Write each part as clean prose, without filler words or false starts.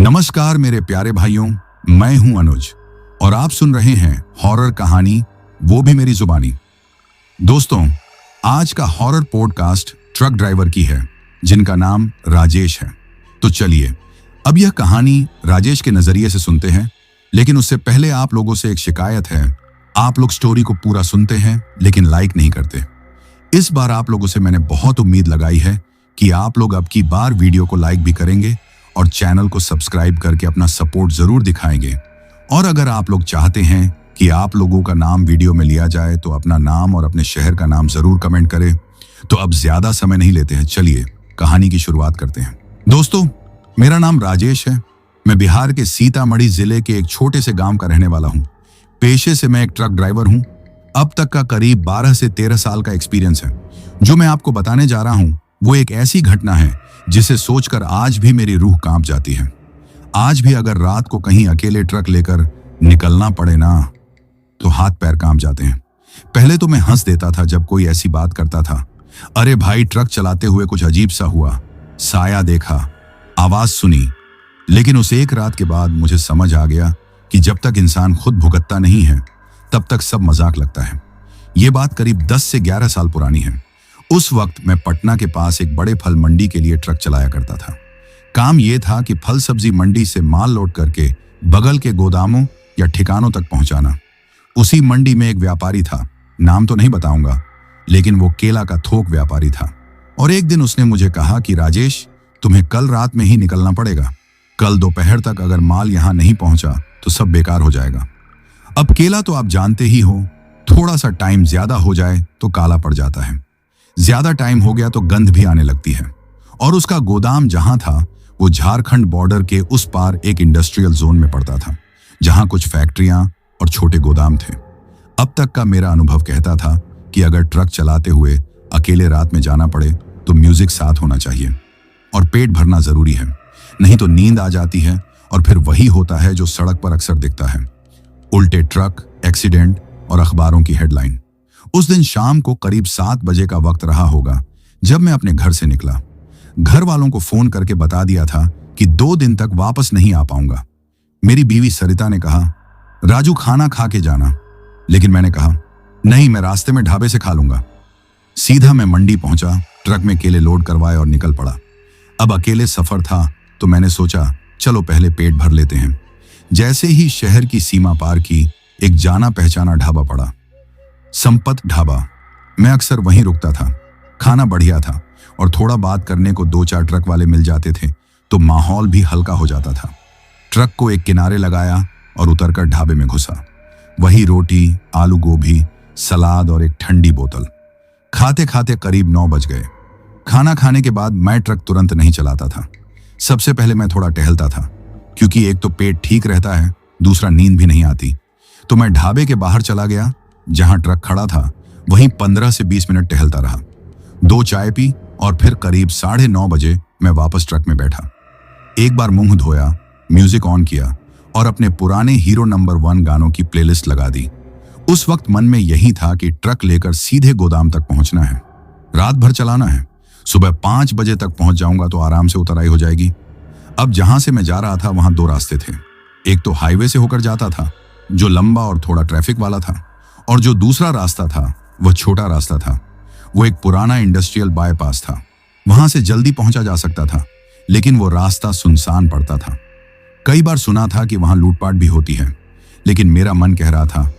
नमस्कार मेरे प्यारे भाइयों, मैं हूं अनुज और आप सुन रहे हैं हॉरर कहानी, वो भी मेरी जुबानी। दोस्तों, आज का हॉरर पॉडकास्ट ट्रक ड्राइवर की है जिनका नाम राजेश है। तो चलिए अब यह कहानी राजेश के नजरिए से सुनते हैं। लेकिन उससे पहले आप लोगों से एक शिकायत है। आप लोग स्टोरी को पूरा सुनते हैं लेकिन लाइक नहीं करते। इस बार आप लोगों से मैंने बहुत उम्मीद लगाई है कि आप लोग अब की बार वीडियो को लाइक भी करेंगे और चैनल को सब्सक्राइब करके अपना सपोर्ट जरूर दिखाएंगे। और अगर आप लोग चाहते हैं कि आप लोगों का नाम वीडियो में लिया जाए तो अपना नाम और अपने शहर का नाम जरूर कमेंट करें। तो अब ज्यादा समय नहीं लेते हैं, चलिए कहानी की शुरुआत करते हैं। दोस्तों, मेरा नाम राजेश है। मैं बिहार के सीतामढ़ी जिले के एक छोटे से गांव का रहने वाला हूं। पेशे से मैं एक ट्रक ड्राइवर हूं। अब तक का करीब 12 से 13 साल का एक्सपीरियंस है। जो मैं आपको बताने जा रहा हूं वो एक ऐसी घटना है जिसे सोचकर आज भी मेरी रूह कांप जाती है। आज भी अगर रात को कहीं अकेले ट्रक लेकर निकलना पड़े ना तो हाथ पैर कांप जाते हैं। पहले तो मैं हंस देता था जब कोई ऐसी बात करता था। अरे भाई, ट्रक चलाते हुए कुछ अजीब सा हुआ, साया देखा, आवाज सुनी। लेकिन उस एक रात के बाद मुझे समझ आ गया कि जब तक इंसान खुद भुगतता नहीं है तब तक सब मजाक लगता है। ये बात करीब 10 से 11 साल पुरानी है। उस वक्त मैं पटना के पास एक बड़े फल मंडी के लिए ट्रक चलाया करता था। काम यह था कि फल सब्जी मंडी से माल लोड करके बगल के गोदामों या ठिकानों तक पहुंचाना। उसी मंडी में एक व्यापारी था, नाम तो नहीं बताऊंगा, लेकिन वो केला का थोक व्यापारी था। और एक दिन उसने मुझे कहा कि राजेश, तुम्हें कल रात में ही निकलना पड़ेगा। कल दोपहर तक अगर माल यहां नहीं पहुंचा तो सब बेकार हो जाएगा। अब केला तो आप जानते ही हो, थोड़ा सा टाइम ज्यादा हो जाए तो काला पड़ जाता है, ज्यादा टाइम हो गया तो गंध भी आने लगती है। और उसका गोदाम जहां था वो झारखंड बॉर्डर के उस पार एक इंडस्ट्रियल जोन में पड़ता था, जहां कुछ फैक्ट्रियां और छोटे गोदाम थे। अब तक का मेरा अनुभव कहता था कि अगर ट्रक चलाते हुए अकेले रात में जाना पड़े तो म्यूजिक साथ होना चाहिए और पेट भरना जरूरी है, नहीं तो नींद आ जाती है और फिर वही होता है जो सड़क पर अक्सर दिखता है, उल्टे ट्रक, एक्सीडेंट और अखबारों की हेडलाइन। उस दिन शाम को करीब 7 बजे का वक्त रहा होगा जब मैं अपने घर से निकला। घर वालों को फोन करके बता दिया था कि 2 दिन तक वापस नहीं आ पाऊंगा। मेरी बीवी सरिता ने कहा, राजू खाना खा के जाना। लेकिन मैंने कहा, नहीं, मैं रास्ते में ढाबे से खा लूंगा। सीधा मैं मंडी पहुंचा, ट्रक में केले लोड करवाए और निकल पड़ा। अब अकेले सफर था तो मैंने सोचा चलो पहले पेट भर लेते हैं। जैसे ही शहर की सीमा पार की, एक जाना पहचाना ढाबा पड़ा, संपत ढाबा। मैं अक्सर वहीं रुकता था। खाना बढ़िया था और थोड़ा बात करने को 2-4 ट्रक वाले मिल जाते थे तो माहौल भी हल्का हो जाता था। ट्रक को एक किनारे लगाया और उतरकर ढाबे में घुसा। वही रोटी, आलू गोभी, सलाद और एक ठंडी बोतल। खाते खाते करीब 9 बज गए। खाना खाने के बाद मैं ट्रक तुरंत नहीं चलाता था। सबसे पहले मैं थोड़ा टहलता था, क्योंकि एक तो पेट ठीक रहता है, दूसरा नींद भी नहीं आती। तो मैं ढाबे के बाहर चला गया, जहां ट्रक खड़ा था वहीं 15 से 20 मिनट टहलता रहा। 2 चाय पी और फिर करीब 9:30 बजे मैं वापस ट्रक में बैठा। एक बार मुंह धोया, म्यूजिक ऑन किया और अपने पुराने हीरो नंबर 1 गानों की प्लेलिस्ट लगा दी। उस वक्त मन में यही था कि ट्रक लेकर सीधे गोदाम तक पहुंचना है, रात भर चलाना है। सुबह 5 बजे तक पहुंच जाऊंगा तो आराम से उतराई हो जाएगी। अब जहां से मैं जा रहा था वहां 2 रास्ते थे। एक तो हाईवे से होकर जाता था, जो लंबा और थोड़ा ट्रैफिक वाला था, और जो दूसरा रास्ता था वह छोटा रास्ता था। वो एक पुराना इंडस्ट्रियल बाईपास था। वहां से जल्दी पहुंचा जा सकता था, लेकिन वो रास्ता सुनसान पड़ता था। कई बार सुना था कि वहां लूटपाट भी होती है, लेकिन मेरा मन कह रहा था,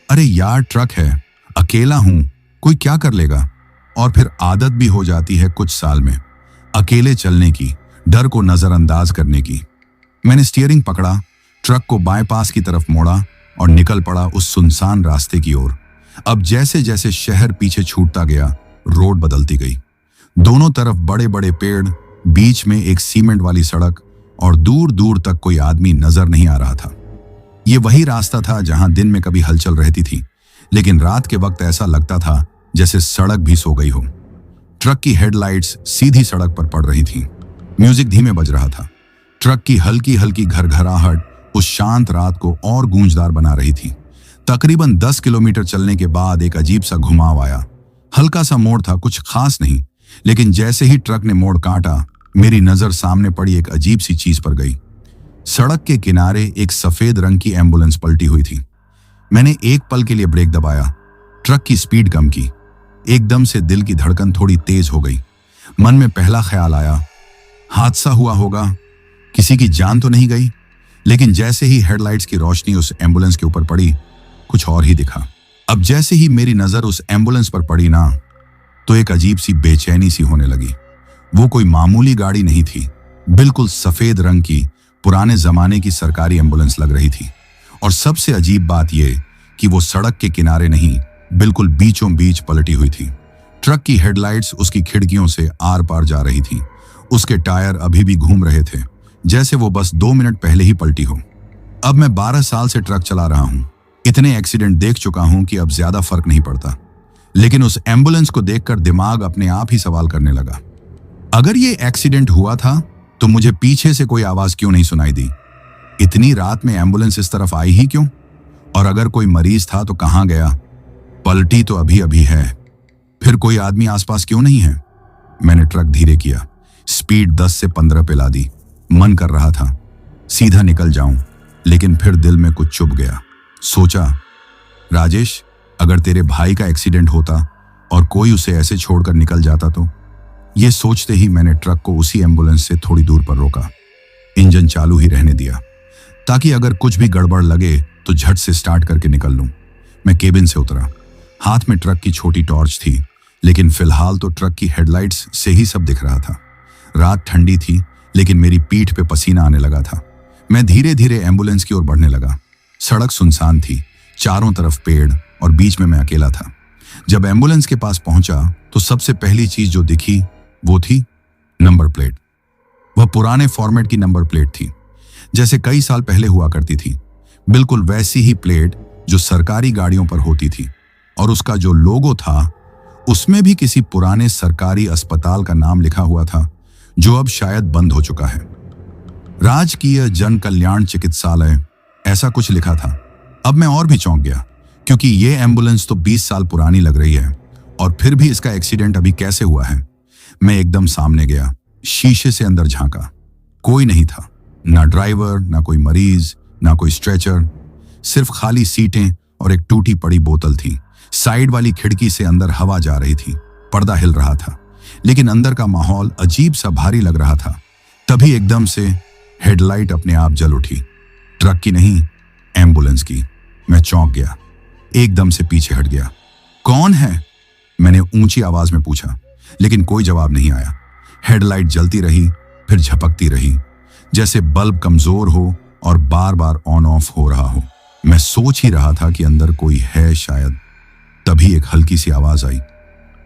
अरे यार, ट्रक है, अकेला हूं, कोई क्या कर लेगा। और फिर आदत भी हो जाती है कुछ साल में अकेले चलने की, डर को नजरअंदाज करने की। मैंने स्टीयरिंग पकड़ा, ट्रक को बाईपास की तरफ मोड़ा और निकल पड़ा उस सुनसान रास्ते की ओर। अब जैसे जैसे शहर पीछे छूटता गया, रोड बदलती गई। दोनों तरफ बड़े बड़े पेड़, बीच में एक सीमेंट वाली सड़क और दूर दूर तक कोई आदमी नजर नहीं आ रहा था। ये वही रास्ता था जहां दिन में कभी हलचल रहती थी, लेकिन रात के वक्त ऐसा लगता था जैसे सड़क भी सो गई हो। ट्रक की हेडलाइट्स सीधी सड़क पर पड़ रही थीं। म्यूजिक धीमे बज रहा था। ट्रक की हल्की हल्की घरघराहट उस शांत रात को और गूंजदार बना रही थी। तकरीबन 10 किलोमीटर चलने के बाद एक अजीब सा घुमाव आया। हल्का सा मोड़ था, कुछ खास नहीं, लेकिन जैसे ही ट्रक ने मोड़ काटा, मेरी नजर सामने पड़ी एक अजीब सी चीज पर गई। सड़क के किनारे एक सफेद रंग की एम्बुलेंस पलटी हुई थी। मैंने एक पल के लिए ब्रेक दबाया, ट्रक की स्पीड कम की। एकदम से दिल की धड़कन थोड़ी तेज हो गई। मन में पहला ख्याल आया, हादसा हुआ होगा, किसी की जान तो नहीं गई। लेकिन जैसे ही हेडलाइट्स की रोशनी उस एम्बुलेंस के ऊपर पड़ी, कुछ और ही दिखा। अब जैसे ही मेरी नजर उस एम्बुलेंस पर पड़ी ना, तो एक अजीब सी बेचैनी सी होने लगी। वो कोई मामूली गाड़ी नहीं थी, बिल्कुल सफेद रंग की पुराने जमाने की सरकारी एम्बुलेंस लग रही थी। और सबसे अजीब बात यह कि वो सड़क के किनारे नहीं, बिल्कुल बीचों बीच पलटी हुई थी। ट्रक की हेडलाइट्स उसकी खिड़कियों से आर पार जा रही थी। उसके टायर अभी भी घूम रहे थे, जैसे वो बस 2 मिनट पहले ही पलटी हो। अब मैं 12 साल से ट्रक चला रहा हूं, इतने एक्सीडेंट देख चुका हूं कि अब ज्यादा फर्क नहीं पड़ता। लेकिन उस एम्बुलेंस को देखकर दिमाग अपने आप ही सवाल करने लगा। अगर ये एक्सीडेंट हुआ था तो मुझे पीछे से कोई आवाज क्यों नहीं सुनाई दी? इतनी रात में एम्बुलेंस इस तरफ आई ही क्यों? और अगर कोई मरीज था तो कहां गया? पलटी तो अभी अभी है, फिर कोई आदमी आसपास क्यों नहीं है? मैंने ट्रक धीरे किया, स्पीड 10 से 15 पे ला दी। मन कर रहा था सीधा निकल जाऊं, लेकिन फिर दिल में कुछ चुभ गया। सोचा, राजेश, अगर तेरे भाई का एक्सीडेंट होता और कोई उसे ऐसे छोड़कर निकल जाता तो? ये सोचते ही मैंने ट्रक को उसी एम्बुलेंस से थोड़ी दूर पर रोका। इंजन चालू ही रहने दिया, ताकि अगर कुछ भी गड़बड़ लगे तो झट से स्टार्ट करके निकल लूं। मैं केबिन से उतरा, हाथ में ट्रक की छोटी टॉर्च थी, लेकिन फिलहाल तो ट्रक की हेडलाइट्स से ही सब दिख रहा था। रात ठंडी थी, लेकिन मेरी पीठ पे पसीना आने लगा था। मैं धीरे धीरे एम्बुलेंस की ओर बढ़ने लगा। सड़क सुनसान थी, चारों तरफ पेड़ और बीच में मैं अकेला था। जब एम्बुलेंस के पास पहुंचा तो सबसे पहली चीज जो दिखी वो थी नंबर प्लेट। वह पुराने फॉर्मेट की नंबर प्लेट थी, जैसे कई साल पहले हुआ करती थी। बिल्कुल वैसी ही प्लेट जो सरकारी गाड़ियों पर होती थी। और उसका जो लोगो था, उसमें भी किसी पुराने सरकारी अस्पताल का नाम लिखा हुआ था, जो अब शायद बंद हो चुका है। राजकीय जन कल्याण चिकित्सालय, ऐसा कुछ लिखा था। अब मैं और भी चौंक गया, क्योंकि ये एम्बुलेंस तो 20 साल पुरानी लग रही है, और फिर भी इसका एक्सीडेंट अभी कैसे हुआ है? मैं एकदम सामने गया, शीशे से अंदर झांका। कोई नहीं था, ना ड्राइवर, ना कोई मरीज, ना कोई स्ट्रेचर। सिर्फ खाली सीटें और एक टूटी पड़ी बोतल थी। साइड वाली खिड़की से अंदर हवा जा रही थी, पर्दा हिल रहा था, लेकिन अंदर का माहौल अजीब सा भारी लग रहा था। तभी एकदम से हेडलाइट अपने आप जल उठी। ट्रक की नहीं, एम्बुलेंस की। मैं चौंक गया, एकदम से पीछे हट गया। कौन है? मैंने ऊंची आवाज में पूछा, लेकिन कोई जवाब नहीं आया। हेडलाइट जलती रही, फिर झपकती रही, जैसे बल्ब कमजोर हो और बार बार ऑन ऑफ हो रहा हो। मैं सोच ही रहा था कि अंदर कोई है शायद। तभी एक हल्की सी आवाज आई,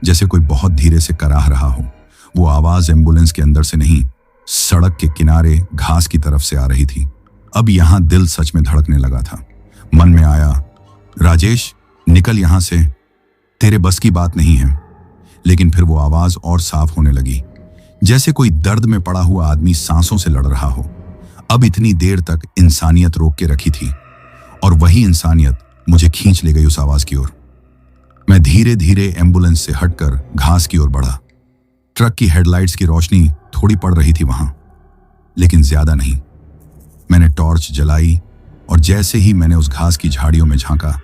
जैसे कोई बहुत धीरे से कराह रहा हो। वो आवाज एम्बुलेंस के अंदर से नहीं, सड़क के किनारे घास की तरफ से आ रही थी। अब यहां दिल सच में धड़कने लगा था। मन में आया, राजेश, निकल यहां से, तेरे बस की बात नहीं है। लेकिन फिर वो आवाज और साफ होने लगी, जैसे कोई दर्द में पड़ा हुआ आदमी सांसों से लड़ रहा हो। अब इतनी देर तक इंसानियत रोक के रखी थी, और वही इंसानियत मुझे खींच ले गई उस आवाज की ओर। मैं धीरे धीरे एम्बुलेंस से हटकर घास की ओर बढ़ा। ट्रक की हेडलाइट्स की रोशनी थोड़ी पड़ रही थी वहां, लेकिन ज्यादा नहीं। मैंने टॉर्च जलाई, और जैसे ही मैंने उस घास की झाड़ियों में झांका,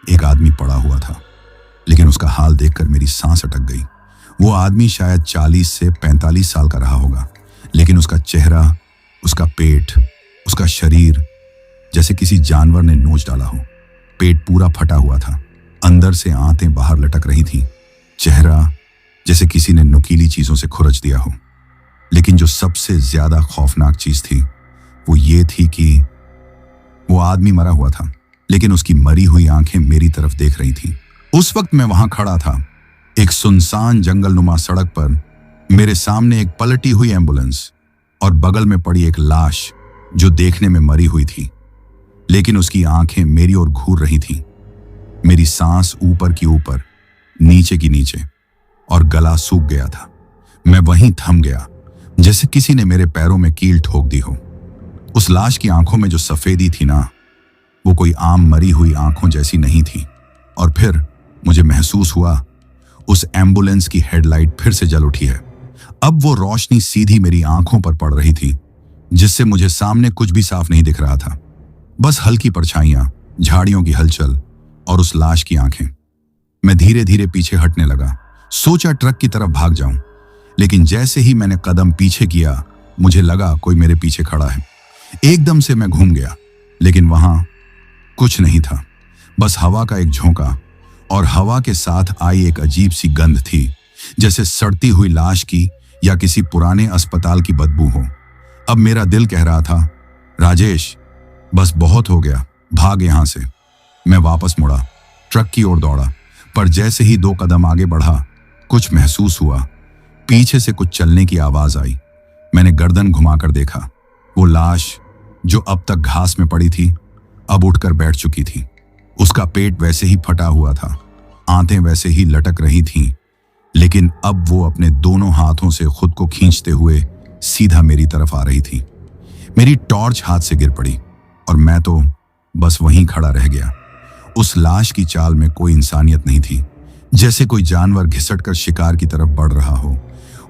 एक आदमी पड़ा हुआ था। लेकिन उसका हाल देखकर मेरी सांस अटक गई। वो आदमी शायद 40 से 45 साल का रहा होगा, लेकिन उसका चेहरा, उसका पेट, उसका शरीर जैसे किसी जानवर ने नोच डाला हो। पेट पूरा फटा हुआ था, अंदर से आंतें बाहर लटक रही थीं। चेहरा जैसे किसी ने नुकीली चीजों से खुरच दिया हो। लेकिन जो सबसे ज्यादा खौफनाक चीज थी, वो ये थी कि वो आदमी मरा हुआ था, लेकिन उसकी मरी हुई आंखें मेरी तरफ देख रही थीं। उस वक्त मैं वहां खड़ा था, एक सुनसान जंगलनुमा सड़क पर। मेरे सामने एक पलटी हुई एम्बुलेंस और बगल में पड़ी एक लाश जो देखने में मरी हुई थी, लेकिन उसकी आंखें मेरी ओर घूर रही थीं। मेरी सांस ऊपर की ऊपर, नीचे की नीचे, और गला सूख गया था। मैं वहीं थम गया, जैसे किसी ने मेरे पैरों में कील ठोक दी हो। उस लाश की आंखों में जो सफेदी थी ना, वो कोई आम मरी हुई आंखों जैसी नहीं थी। और फिर मुझे महसूस हुआ उस एम्बुलेंस की हेडलाइट फिर से जल उठी है। अब वो रोशनी सीधी मेरी आंखों पर पड़ रही थी। जिससे मुझे सामने कुछ भी साफ नहीं दिख रहा था, बस हल्की परछाइयां, झाड़ियों की हलचल और उस लाश की आंखें। मैं धीरे धीरे पीछे हटने लगा, सोचा ट्रक की तरफ भाग जाऊं, लेकिन जैसे ही मैंने कदम पीछे किया मुझे लगा कोई मेरे पीछे खड़ा है। एकदम से मैं घूम गया, लेकिन वहां कुछ नहीं था, बस हवा का एक झोंका, और हवा के साथ आई एक अजीब सी गंध थी, जैसे सड़ती हुई लाश की या किसी पुराने अस्पताल की बदबू हो। अब मेरा दिल कह रहा था, राजेश बस बहुत हो गया, भाग यहां से। मैं वापस मुड़ा, ट्रक की ओर दौड़ा, पर जैसे ही 2 कदम आगे बढ़ा कुछ महसूस हुआ। पीछे से कुछ चलने की आवाज आई। मैंने गर्दन घुमाकर देखा, वो लाश जो अब तक घास में पड़ी थी अब उठकर बैठ चुकी थी। उसका पेट वैसे ही फटा हुआ था, आंतें वैसे ही लटक रही थीं, लेकिन अब वो अपने दोनों हाथों से खुद को खींचते हुए सीधा मेरी तरफ आ रही थी। मेरी टॉर्च हाथ से गिर पड़ी और मैं तो बस वहीं खड़ा रह गया। उस लाश की चाल में कोई इंसानियत नहीं थी, जैसे कोई जानवर घिसटकर शिकार की तरफ बढ़ रहा हो।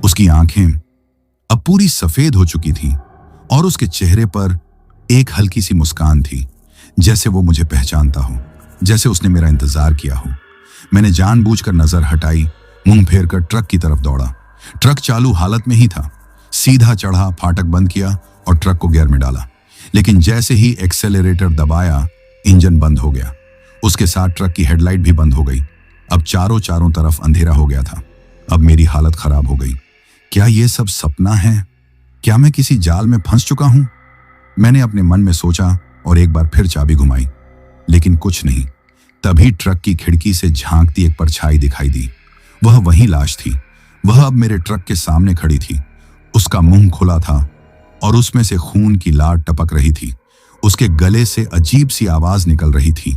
उसकी आंखें अब पूरी सफेद हो चुकी थीं और उसके चेहरे पर एक हल्की सी मुस्कान थी, जैसे वो मुझे पहचानता हो, जैसे उसने मेरा इंतजार किया हो। मैंने जानबूझकर नजर हटाई, मुंह फेरकर ट्रक की तरफ दौड़ा। ट्रक चालू हालत में ही था। सीधा चढ़ा, फाटक बंद किया और ट्रक को गियर में डाला, लेकिन जैसे ही एक्सेलरेटर दबाया इंजन बंद हो गया। उसके साथ ट्रक की हेडलाइट भी बंद हो गई। अब चारों तरफ अंधेरा हो गया था। अब मेरी हालत खराब हो गई। क्या ये सब सपना है? क्या मैं किसी जाल में फंस चुका हूं? मैंने अपने मन में सोचा और एक बार फिर चाबी घुमाई, लेकिन कुछ नहीं। तभी ट्रक की खिड़की से झांकती एक परछाई दिखाई दी। वह वही लाश थी। वह अब मेरे ट्रक के सामने खड़ी थी। उसका मुंह खुला था और उसमें से खून की लाट टपक रही थी। उसके गले से अजीब सी आवाज निकल रही थी,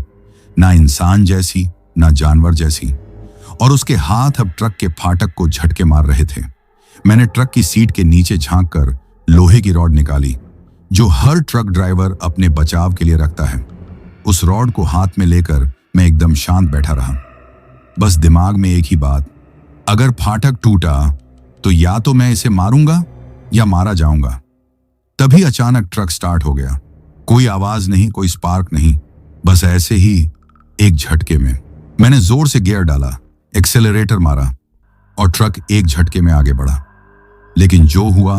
ना इंसान जैसी ना जानवर जैसी, और उसके हाथ अब ट्रक के फाटक को झटके मार रहे थे। मैंने ट्रक की सीट के नीचे झांककर लोहे की रॉड निकाली, जो हर ट्रक ड्राइवर अपने बचाव के लिए रखता है। उस रॉड को हाथ में लेकर मैं एकदम शांत बैठा रहा, बस दिमाग में एक ही बात, अगर फाटक टूटा तो या तो मैं इसे मारूंगा या मारा जाऊंगा। तभी अचानक ट्रक स्टार्ट हो गया। कोई आवाज नहीं, कोई स्पार्क नहीं, बस ऐसे ही एक झटके में। मैंने जोर से गियर डाला, एक्सेलरेटर मारा और ट्रक एक झटके में आगे बढ़ा। लेकिन जो हुआ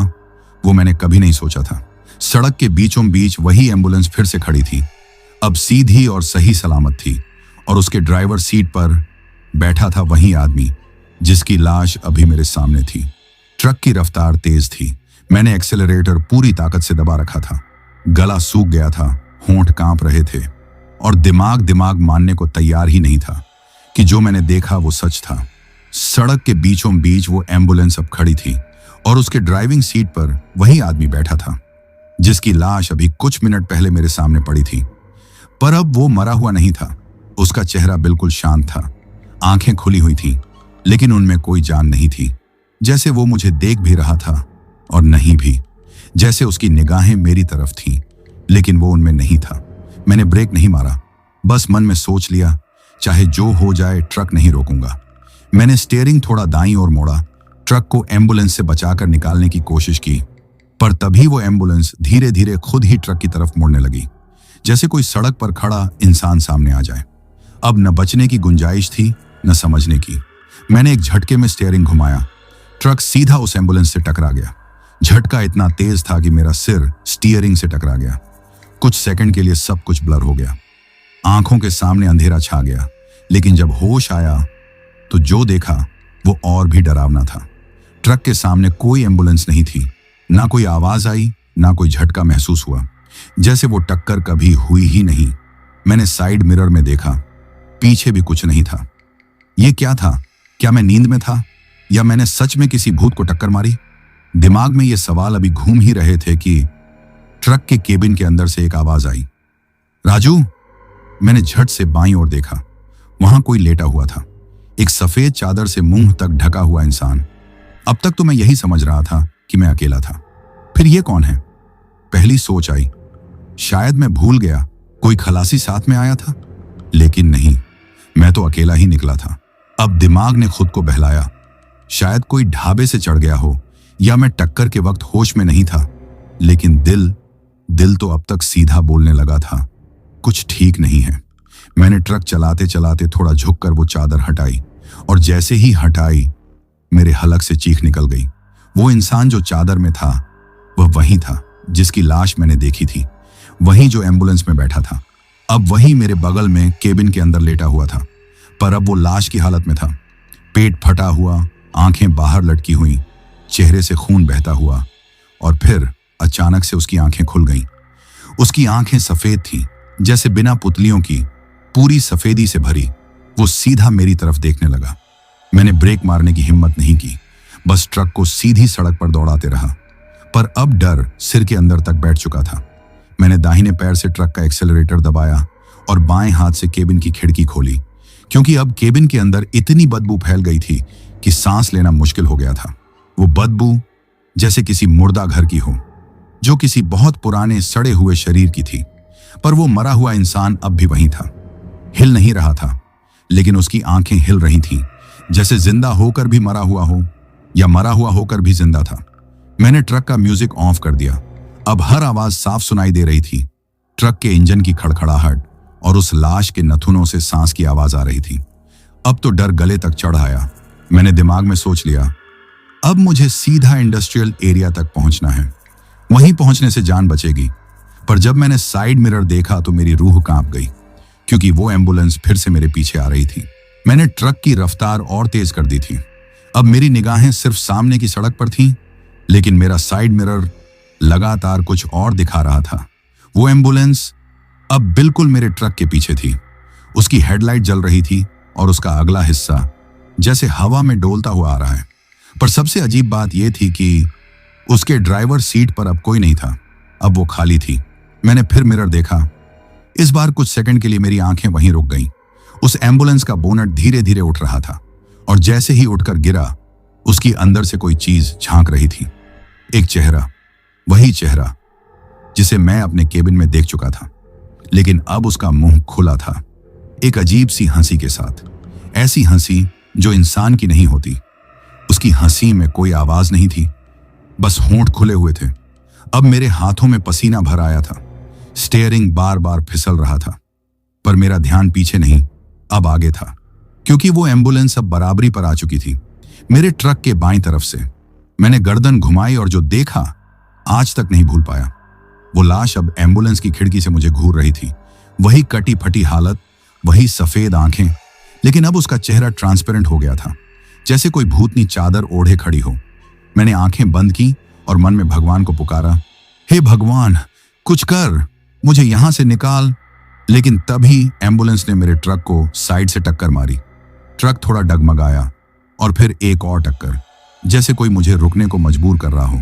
वो मैंने कभी नहीं सोचा था। सड़क के बीचों बीच वही एम्बुलेंस फिर से खड़ी थी, अब सीधी और सही सलामत थी, और उसके ड्राइवर सीट पर बैठा था वही आदमी जिसकी लाश अभी मेरे सामने थी। ट्रक की रफ्तार तेज थी। मैंने एक्सेलरेटर पूरी ताकत से दबा रखा था। गला सूख गया था, होंठ कांप रहे थे और दिमाग मानने को तैयार ही नहीं था कि जो मैंने देखा वो सच था। सड़क के बीचों बीच वो एम्बुलेंस अब खड़ी थी और उसके ड्राइविंग सीट पर वही आदमी बैठा था जिसकी लाश अभी कुछ मिनट पहले मेरे सामने पड़ी थी। पर अब वो मरा हुआ नहीं था। उसका चेहरा बिल्कुल शांत था, आंखें खुली हुई थीं, लेकिन उनमें कोई जान नहीं थी। जैसे वो मुझे देख भी रहा था और नहीं भी, जैसे उसकी निगाहें मेरी तरफ थीं, लेकिन वो उनमें नहीं था। मैंने ब्रेक नहीं मारा, बस मन में सोच लिया, चाहे जो हो जाए ट्रक नहीं रोकूंगा। मैंने स्टीयरिंग थोड़ा दाईं ओर मोड़ा, ट्रक को एम्बुलेंस से बचाकर निकालने की कोशिश की, पर तभी वो एम्बुलेंस धीरे धीरे खुद ही ट्रक की तरफ मुड़ने लगी, जैसे कोई सड़क पर खड़ा इंसान सामने आ जाए। अब न बचने की गुंजाइश थी न समझने की। मैंने एक झटके में स्टीयरिंग घुमाया, ट्रक सीधा उस एम्बुलेंस से टकरा गया। झटका इतना तेज था कि मेरा सिर स्टीयरिंग से टकरा गया। कुछ सेकंड के लिए सब कुछ ब्लर हो गया, आंखों के सामने अंधेरा छा गया। लेकिन जब होश आया तो जो देखा वो और भी डरावना था। ट्रक के सामने कोई एम्बुलेंस नहीं थी, ना कोई आवाज आई, ना कोई झटका महसूस हुआ, जैसे वो टक्कर कभी हुई ही नहीं। मैंने साइड मिरर में देखा, पीछे भी कुछ नहीं था। ये क्या था? क्या मैं नींद में था या मैंने सच में किसी भूत को टक्कर मारी? दिमाग में ये सवाल अभी घूम ही रहे थे कि ट्रक के केबिन के अंदर से एक आवाज आई, राजू। मैंने झट से बाईं ओर देखा, वहां कोई लेटा हुआ था, एक सफेद चादर से मुंह तक ढका हुआ इंसान। अब तक तो मैं यही समझ रहा था कि मैं अकेला था, फिर ये कौन है? पहली सोच आई, शायद मैं भूल गया, कोई खलासी साथ में आया था, लेकिन नहीं, मैं तो अकेला ही निकला था। अब दिमाग ने खुद को बहलाया, शायद कोई ढाबे से चढ़ गया हो या मैं टक्कर के वक्त होश में नहीं था। लेकिन दिल तो अब तक सीधा बोलने लगा था, कुछ ठीक नहीं है। मैंने ट्रक चलाते चलाते थोड़ा झुककर वो चादर हटाई, और जैसे ही हटाई मेरे हलक से चीख निकल गई। वो इंसान जो चादर में था वह वही था जिसकी लाश मैंने देखी थी, वही जो एम्बुलेंस में बैठा था। अब वही मेरे बगल में केबिन के अंदर लेटा हुआ था, पर अब वो लाश की हालत में था। पेट फटा हुआ, आंखें बाहर लटकी हुई, चेहरे से खून बहता हुआ, और फिर अचानक से उसकी आंखें खुल गईं। उसकी आंखें सफेद थीं, जैसे बिना पुतलियों की, पूरी सफेदी से भरी। वो सीधा मेरी तरफ देखने लगा। मैंने ब्रेक मारने की हिम्मत नहीं की, बस ट्रक को सीधी सड़क पर दौड़ाते रहा। पर अब डर सिर के अंदर तक बैठ चुका था। मैंने दाहिने पैर से ट्रक का एक्सेलरेटर दबाया और बाएं हाथ से केबिन की खिड़की खोली, क्योंकि अब केबिन के अंदर इतनी बदबू फैल गई थी कि सांस लेना मुश्किल हो गया था। वो बदबू जैसे किसी मुर्दा घर की हो, जो किसी बहुत पुराने सड़े हुए शरीर की थी। पर वो मरा हुआ इंसान अब भी वहीं था, हिल नहीं रहा था, लेकिन उसकी आंखें हिल रही थीं, जैसे जिंदा होकर भी मरा हुआ हो या मरा हुआ होकर भी जिंदा था। मैंने ट्रक का म्यूजिक ऑफ कर दिया। अब हर आवाज साफ सुनाई दे रही थी, ट्रक के इंजन की खड़खड़ाहट और उस लाश के नथुनों से सांस की आवाज आ रही थी। अब तो डर गले तक चढ़ आया। मैंने दिमाग में सोच लिया, अब मुझे सीधा इंडस्ट्रियल एरिया तक पहुंचना है, वहीं पहुंचने से जान बचेगी। पर जब मैंने साइड मिरर देखा तो मेरी रूह कांप गई, क्योंकि वो एम्बुलेंस फिर से मेरे पीछे आ रही थी। मैंने ट्रक की रफ्तार और तेज कर दी थी। अब मेरी निगाहें सिर्फ सामने की सड़क पर थीं, लेकिन मेरा साइड मिरर लगातार कुछ और दिखा रहा था। वो एम्बुलेंस अब बिल्कुल मेरे ट्रक के पीछे थी। उसकी हेडलाइट जल रही थी और उसका अगला हिस्सा जैसे हवा में डोलता हुआ आ रहा है। पर सबसे अजीब बात यह थी कि उसके ड्राइवर सीट पर अब कोई नहीं था, अब वो खाली थी। मैंने फिर मिरर देखा। इस बार कुछ सेकंड के लिए मेरी आंखें वहीं रुक गईं। उस एम्बुलेंस का बोनट धीरे धीरे उठ रहा था, और जैसे ही उठकर गिरा, उसकी अंदर से कोई चीज झांक रही थी। एक चेहरा, वही चेहरा जिसे मैं अपने केबिन में देख चुका था, लेकिन अब उसका मुंह खुला था, एक अजीब सी हंसी के साथ। ऐसी हंसी जो इंसान की नहीं होती। उसकी हंसी में कोई आवाज नहीं थी, बस होंठ खुले हुए थे। अब मेरे हाथों में पसीना भर आया था, स्टीयरिंग बार बार फिसल रहा था। पर मेरा ध्यान पीछे नहीं, अब आगे था, क्योंकि वो एम्बुलेंस अब बराबरी पर आ चुकी थी, मेरे ट्रक के बाईं तरफ से। मैंने गर्दन घुमाई और जो देखा आज तक नहीं भूल पाया। वो लाश अब एम्बुलेंस की खिड़की से मुझे घूर रही थी। वही कटी फटी हालत, वही सफेद आंखें, लेकिन अब उसका चेहरा ट्रांसपेरेंट हो गया था, जैसे कोई भूतनी चादर ओढ़े खड़ी हो। मैंने आंखें बंद की और मन में भगवान को पुकारा, हे भगवान, कुछ कर, मुझे यहां से निकाल। लेकिन तभी एम्बुलेंस ने मेरे ट्रक को साइड से टक्कर मारी। ट्रक थोड़ा डगमगाया और फिर एक और टक्कर, जैसे कोई मुझे रुकने को मजबूर कर रहा हो।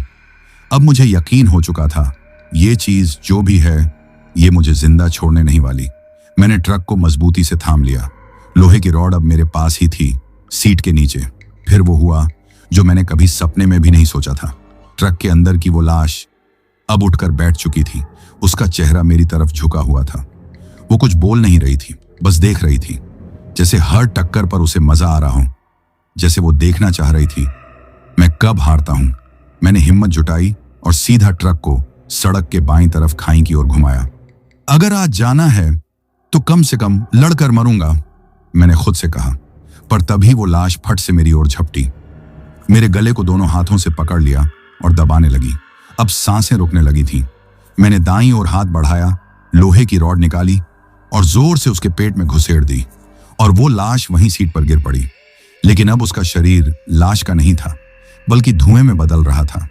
अब मुझे यकीन हो चुका था, ये चीज जो भी है, ये मुझे जिंदा छोड़ने नहीं वाली। मैंने ट्रक को मजबूती से थाम लिया। लोहे की रॉड अब मेरे पास ही थी, सीट के नीचे। फिर वो हुआ जो मैंने कभी सपने में भी नहीं सोचा था। ट्रक के अंदर की वो लाश अब उठकर बैठ चुकी थी। उसका चेहरा मेरी तरफ झुका हुआ था। वो कुछ बोल नहीं रही थी, बस देख रही थी, जैसे हर टक्कर पर उसे मजा आ रहा हो, जैसे वो देखना चाह रही थी मैं कब हारता हूं। मैंने हिम्मत जुटाई और सीधा ट्रक को सड़क के बाईं तरफ खाई की ओर घुमाया। अगर आज जाना है तो कम से कम लड़कर मरूंगा, मैंने खुद से कहा। पर तभी वो लाश फट से मेरी ओर झपटी, मेरे गले को दोनों हाथों से पकड़ लिया और दबाने लगी। अब सांसें रुकने लगी थीं। मैंने दाईं ओर हाथ बढ़ाया, लोहे की रॉड निकाली और जोर से उसके पेट में घुसेड़ दी, और वो लाश वहीं सीट पर गिर पड़ी। लेकिन अब उसका शरीर लाश का नहीं था, बल्कि धुएं में बदल रहा था।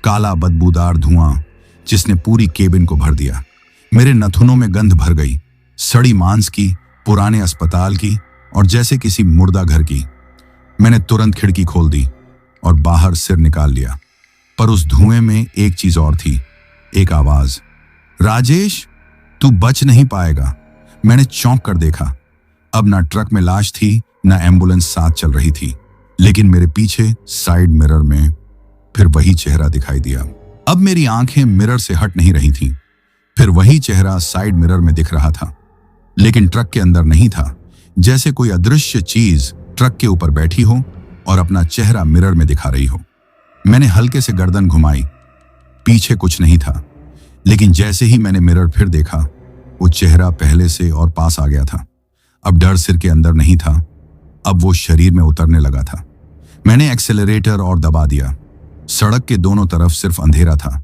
काला बदबूदार धुआं जिसने पूरी केबिन को भर दिया। मेरे नथुनों में गंध भर गई, सड़ी मांस की, पुराने अस्पताल की और जैसे किसी मुर्दा घर की। मैंने तुरंत खिड़की खोल दी और बाहर सिर निकाल लिया। पर उस धुएं में एक चीज और थी, एक आवाज, राजेश, तू बच नहीं पाएगा। मैंने चौंक कर देखा। अब ना ट्रक में लाश थी, ना एम्बुलेंस साथ चल रही थी, लेकिन मेरे पीछे साइड मिरर में फिर वही चेहरा दिखाई दिया। अब मेरी आंखें मिरर से हट नहीं रही थीं। फिर वही चेहरा साइड मिरर में दिख रहा था, लेकिन ट्रक के अंदर नहीं था। जैसे कोई अदृश्य चीज ट्रक के ऊपर बैठी हो और अपना चेहरा मिरर में दिखा रही हो। मैंने हल्के से गर्दन घुमाई पीछे कुछ नहीं था, लेकिन जैसे ही मैंने मिरर फिर देखा, वो चेहरा पहले से और पास आ गया था। अब डर सिर के अंदर नहीं था, अब वो शरीर में उतरने लगा था। मैंने एक्सेलरेटर और दबा दिया। सड़क के दोनों तरफ सिर्फ अंधेरा था,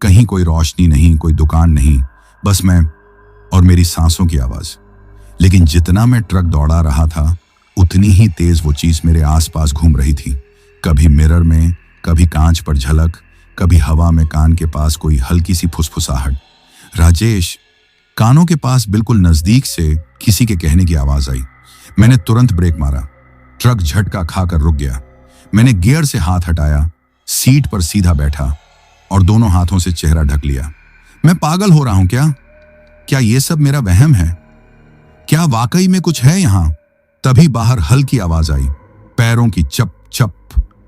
कहीं कोई रोशनी नहीं, कोई दुकान नहीं, बस मैं और मेरी सांसों की आवाज। लेकिन जितना मैं ट्रक दौड़ा रहा था, उतनी ही तेज वो चीज मेरे आसपास घूम रही थी। कभी मिरर में, कभी कांच पर झलक, कभी हवा में कान के पास कोई हल्की सी फुसफुसाहट। राजेश। कानों के पास बिल्कुल नजदीक से किसी के कहने की आवाज आई। मैंने तुरंत ब्रेक मारा। ट्रक झटका खाकर रुक गया। मैंने गियर से हाथ हटाया, सीट पर सीधा बैठा और दोनों हाथों से चेहरा ढक लिया। मैं पागल हो रहा हूं क्या? क्या ये सब मेरा वहम है? क्या वाकई में कुछ है यहां? तभी बाहर हल्की आवाज आई, पैरों की चप चप,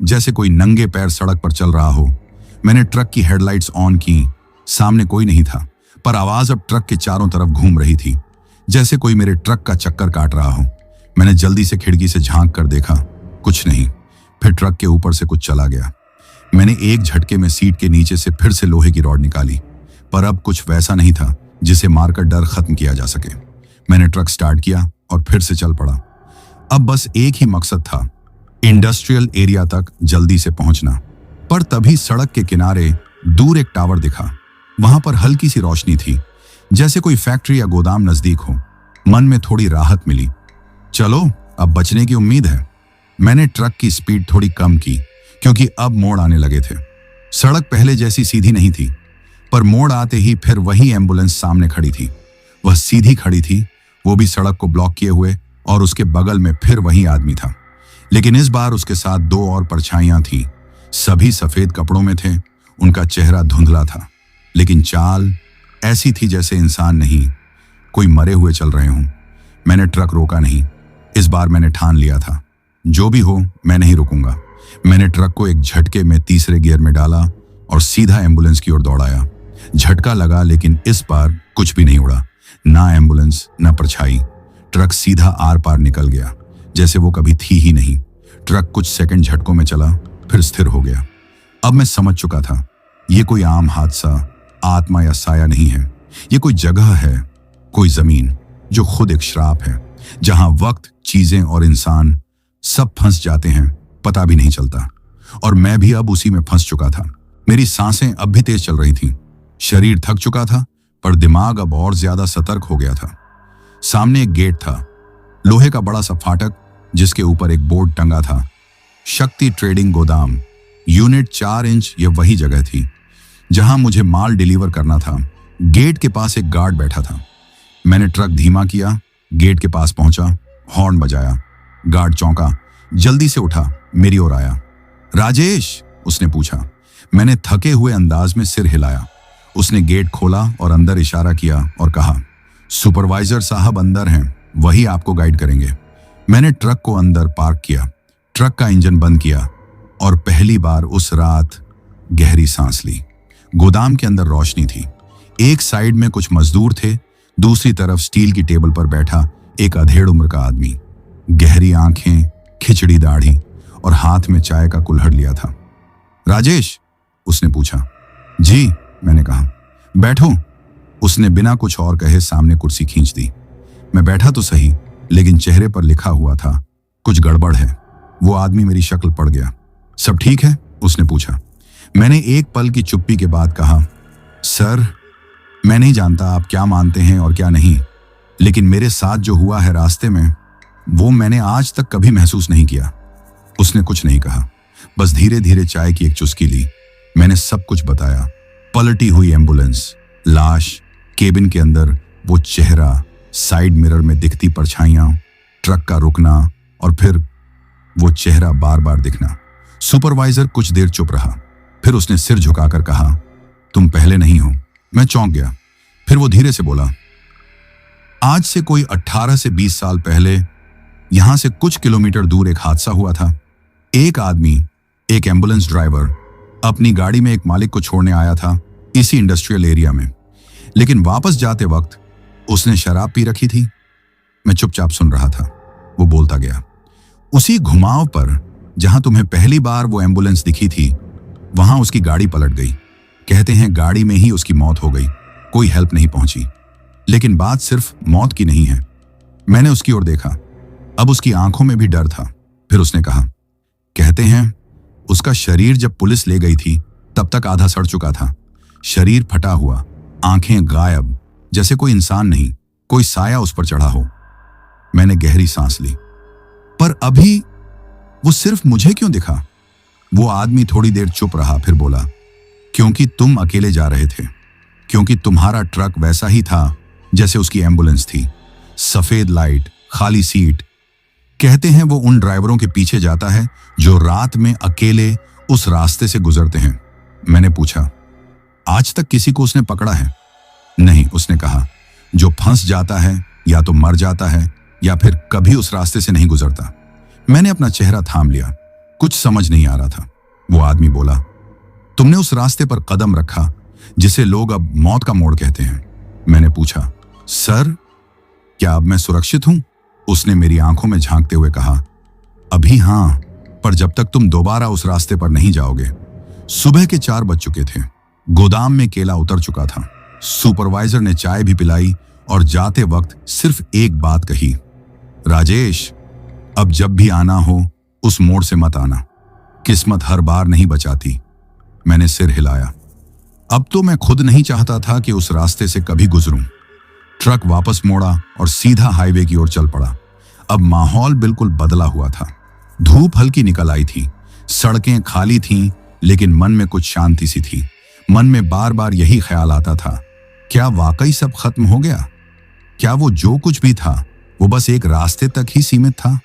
जैसे कोई नंगे पैर सड़क पर चल रहा हो। मैंने ट्रक की हेडलाइट्स ऑन की। सामने कोई नहीं था, पर आवाज अब ट्रक के चारों तरफ घूम रही थी, जैसे कोई मेरे ट्रक का चक्कर काट रहा हो। मैंने जल्दी से खिड़की से झांक कर देखा, कुछ नहीं। फिर ट्रक के ऊपर से कुछ चला गया। मैंने एक झटके में सीट के नीचे से फिर से लोहे की रॉड निकाली, पर अब कुछ वैसा नहीं था जिसे मारकर डर खत्म किया जा सके। मैंने ट्रक स्टार्ट किया और फिर से चल पड़ा। अब बस एक ही मकसद था, इंडस्ट्रियल एरिया तक जल्दी से पहुंचना। पर तभी सड़क के किनारे दूर एक टावर दिखा। वहां पर हल्की सी रोशनी थी, जैसे कोई फैक्ट्री या गोदाम नजदीक हो। मन में थोड़ी राहत मिली। चलो, अब बचने की उम्मीद है। मैंने ट्रक की स्पीड थोड़ी कम की, क्योंकि अब मोड़ आने लगे थे। सड़क पहले जैसी सीधी नहीं थी, पर मोड़ आते ही फिर वही एम्बुलेंस सामने खड़ी थी। वह सीधी खड़ी थी, वो भी सड़क को ब्लॉक किए हुए, और उसके बगल में फिर वही आदमी था। लेकिन इस बार उसके साथ दो और परछाइयां थीं। सभी सफेद कपड़ों में थे। उनका चेहरा धुंधला था, लेकिन चाल ऐसी थी जैसे इंसान नहीं, कोई मरे हुए चल रहे हों। मैंने ट्रक रोका नहीं। इस बार मैंने ठान लिया था, जो भी हो मैं नहीं रुकूंगा। मैंने ट्रक को एक झटके में तीसरे गियर में डाला और सीधा एम्बुलेंस की ओर दौड़ाया। झटका लगा, लेकिन इस बार कुछ भी नहीं उड़ा, ना एम्बुलेंस ना परछाई। ट्रक सीधा आर पार निकल गया, जैसे वो कभी थी ही नहीं। ट्रक कुछ सेकंड झटकों में चला, फिर स्थिर हो गया। अब मैं समझ चुका था, ये कोई आम हादसा, आत्मा या साया नहीं है। ये कोई जगह है, कोई जमीन जो खुद एक श्राप है, जहां वक्त, चीजें और इंसान सब फंस जाते हैं, पता भी नहीं चलता। और मैं भी अब उसी में फंस चुका था। मेरी सांसें अब भी तेज चल रही थीं। शरीर थक चुका था, पर दिमाग अब और ज्यादा सतर्क हो गया था। सामने एक गेट था, लोहे का बड़ा सा फाटक, जिसके ऊपर एक बोर्ड टंगा था, शक्ति ट्रेडिंग गोदाम, यूनिट 4 इंच। ये वही जगह थी जहां मुझे माल डिलीवर करना था। गेट के पास एक गार्ड बैठा था। मैंने ट्रक धीमा किया, गेट के पास पहुंचा, हॉर्न बजाया। गार्ड चौंका, जल्दी से उठा, मेरी ओर आया। राजेश, उसने पूछा। मैंने थके हुए अंदाज में सिर हिलाया। उसने गेट खोला और अंदर इशारा किया और कहा, सुपरवाइजर साहब अंदर हैं, वही आपको गाइड करेंगे। मैंने ट्रक को अंदर पार्क किया, ट्रक का इंजन बंद किया और पहली बार उस रात गहरी सांस ली। गोदाम के अंदर रोशनी थी। एक साइड में कुछ मजदूर थे, दूसरी तरफ स्टील की टेबल पर बैठा एक अधेड़ उम्र का आदमी। गहरी आंखें, खिचड़ी दाढ़ी और हाथ में चाय का कुल्हड़ लिया था। राजेश, उसने पूछा। जी, मैंने कहा। बैठो, उसने बिना कुछ और कहे सामने कुर्सी खींच दी। मैं बैठा तो सही, लेकिन चेहरे पर लिखा हुआ था, कुछ गड़बड़ है। वो आदमी मेरी शक्ल पढ़ गया। सब ठीक है? उसने पूछा। मैंने एक पल की चुप्पी के बाद कहा, सर, मैं नहीं जानता आप क्या मानते हैं और क्या नहीं, लेकिन मेरे साथ जो हुआ है रास्ते में, वो मैंने आज तक कभी महसूस नहीं किया। उसने कुछ नहीं कहा, बस धीरे धीरे चाय की एक चुस्की ली। मैंने सब कुछ बताया। पलटी हुई एम्बुलेंस, लाश, केबिन के अंदर वो चेहरा, साइड मिरर में दिखती परछाइयां, ट्रक का रुकना और फिर वो चेहरा बार बार दिखना। सुपरवाइजर कुछ देर चुप रहा, फिर उसने सिर झुकाकर कहा, तुम पहले नहीं हो। मैं चौंक गया। फिर वो धीरे से बोला, आज से कोई 18 से 20 साल पहले यहां से कुछ किलोमीटर दूर एक हादसा हुआ था। एक आदमी, एक एम्बुलेंस ड्राइवर, अपनी गाड़ी में एक मालिक को छोड़ने आया था इसी इंडस्ट्रियल एरिया में, लेकिन वापस जाते वक्त उसने शराब पी रखी थी। मैं चुपचाप सुन रहा था। वो बोलता गया, उसी घुमाव पर जहां तुम्हें पहली बार वो एम्बुलेंस दिखी थी, वहां उसकी गाड़ी पलट गई। कहते हैं गाड़ी में ही उसकी मौत हो गई, कोई हेल्प नहीं पहुंची। लेकिन बात सिर्फ मौत की नहीं है। मैंने उसकी ओर देखा, अब उसकी आंखों में भी डर था। फिर उसने कहा, कहते हैं उसका शरीर जब पुलिस ले गई थी तब तक आधा सड़ चुका था। शरीर फटा हुआ, आंखें गायब, जैसे कोई इंसान नहीं, कोई साया उस पर चढ़ा हो। मैंने गहरी सांस ली। पर अभी वो सिर्फ मुझे क्यों दिखा? वो आदमी थोड़ी देर चुप रहा, फिर बोला, क्योंकि तुम अकेले जा रहे थे, क्योंकि तुम्हारा ट्रक वैसा ही था जैसे उसकी एम्बुलेंस थी। सफेद लाइट, खाली सीट। कहते हैं वो उन ड्राइवरों के पीछे जाता है जो रात में अकेले उस रास्ते से गुजरते हैं। मैंने पूछा, आज तक किसी को उसने पकड़ा है? नहीं, उसने कहा, जो फंस जाता है या तो मर जाता है या फिर कभी उस रास्ते से नहीं गुजरता। मैंने अपना चेहरा थाम लिया, कुछ समझ नहीं आ रहा था। वो आदमी बोला, तुमने उस रास्ते पर कदम रखा जिसे लोग अब मौत का मोड़ कहते हैं। मैंने पूछा, सर, क्या अब मैं सुरक्षित हूं? उसने मेरी आंखों में झांकते हुए कहा, अभी हां, पर जब तक तुम दोबारा उस रास्ते पर नहीं जाओगे। सुबह के 4 बज चुके थे। गोदाम में केला उतर चुका था। सुपरवाइजर ने चाय भी पिलाई और जाते वक्त सिर्फ एक बात कही, राजेश, अब जब भी आना हो उस मोड़ से मत आना, किस्मत हर बार नहीं बचाती। मैंने सिर हिलाया। अब तो मैं खुद नहीं चाहता था कि उस रास्ते से कभी गुजरूं। ट्रक वापस मोड़ा और सीधा हाईवे की ओर चल पड़ा। अब माहौल बिल्कुल बदला हुआ था। धूप हल्की निकल आई थी, सड़कें खाली थीं, लेकिन मन में कुछ शांति सी थी। मन में बार बार यही ख्याल आता था, क्या वाकई सब खत्म हो गया? क्या वो जो कुछ भी था वो बस एक रास्ते तक ही सीमित था?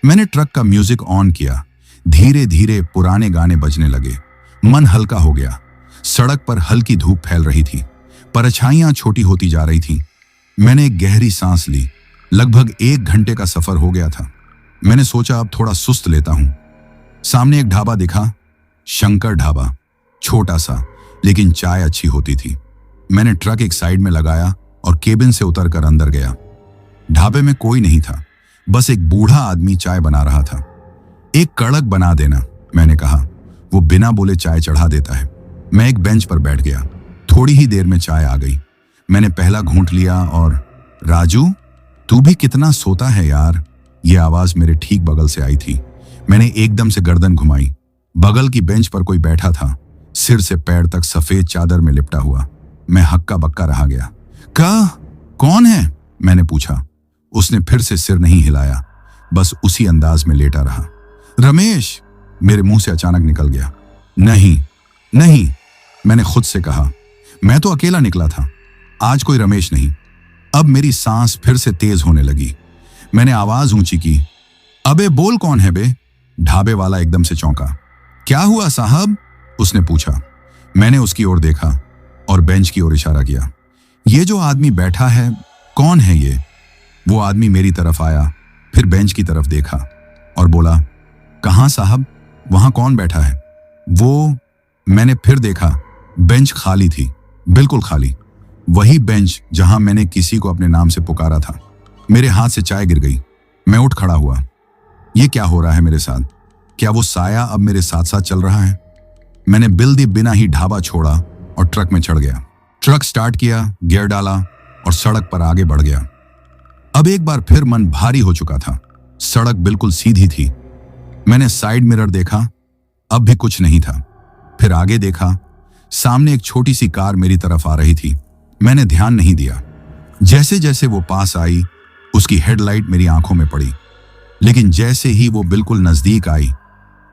मैंने ट्रक का म्यूजिक ऑन किया। धीरे धीरे पुराने गाने बजने लगे। मन हल्का हो गया। सड़क पर हल्की धूप फैल रही थी, परछाइयां छोटी होती जा रही थीं। मैंने एक गहरी सांस ली। लगभग 1 घंटे का सफर हो गया था। मैंने सोचा अब थोड़ा सुस्त लेता हूं। सामने एक ढाबा दिखा, शंकर ढाबा। छोटा सा, लेकिन चाय अच्छी होती थी। मैंने ट्रक एक साइड में लगाया और केबिन से उतरकर अंदर गया। ढाबे में कोई नहीं था, बस एक बूढ़ा आदमी चाय बना रहा था। एक कड़क बना देना, मैंने कहा। वो बिना बोले चाय चढ़ा देता है। मैं एक बेंच पर बैठ गया। थोड़ी ही देर में चाय आ गई। मैंने पहला घूंट लिया और, राजू, तू भी कितना सोता है यार। ये आवाज मेरे ठीक बगल से आई थी। मैंने एकदम से गर्दन घुमाई। बगल की बेंच पर कोई बैठा था, सिर से पैर तक सफेद चादर में लिपटा हुआ। मैं हक्का बक्का रह गया। कौन है? मैंने पूछा। उसने फिर से सिर नहीं हिलाया, बस उसी अंदाज में लेटा रहा। रमेश, मेरे मुंह से अचानक निकल गया। नहीं, मैंने खुद से कहा। मैं तो अकेला निकला था, आज कोई रमेश नहीं। अब मेरी सांस फिर से तेज होने लगी। मैंने आवाज ऊंची की, अबे बोल, कौन है बे? ढाबे वाला एकदम से चौंका। क्या हुआ साहब? उसने पूछा। मैंने उसकी ओर देखा और बेंच की ओर इशारा किया। ये जो आदमी बैठा है, कौन है ये? वो आदमी मेरी तरफ आया, फिर बेंच की तरफ देखा और बोला, कहां साहब, वहां कौन बैठा है? वो, मैंने फिर देखा। बेंच खाली थी, बिल्कुल खाली। वही बेंच जहां मैंने किसी को अपने नाम से पुकारा था। मेरे हाथ से चाय गिर गई। मैं उठ खड़ा हुआ। ये क्या हो रहा है मेरे साथ? क्या वो साया अब मेरे साथ साथ चल रहा है? मैंने बिल दिए बिना ही ढाबा छोड़ा और ट्रक में चढ़ गया। ट्रक स्टार्ट किया, गियर डाला और सड़क पर आगे बढ़ गया। अब एक बार फिर मन भारी हो चुका था। सड़क बिल्कुल सीधी थी। मैंने साइड मिरर देखा, अब भी कुछ नहीं था। फिर आगे देखा, सामने एक छोटी सी कार मेरी तरफ आ रही थी। मैंने ध्यान नहीं दिया। जैसे जैसे वो पास आई, उसकी हेडलाइट मेरी आंखों में पड़ी। लेकिन जैसे ही वो बिल्कुल नजदीक आई,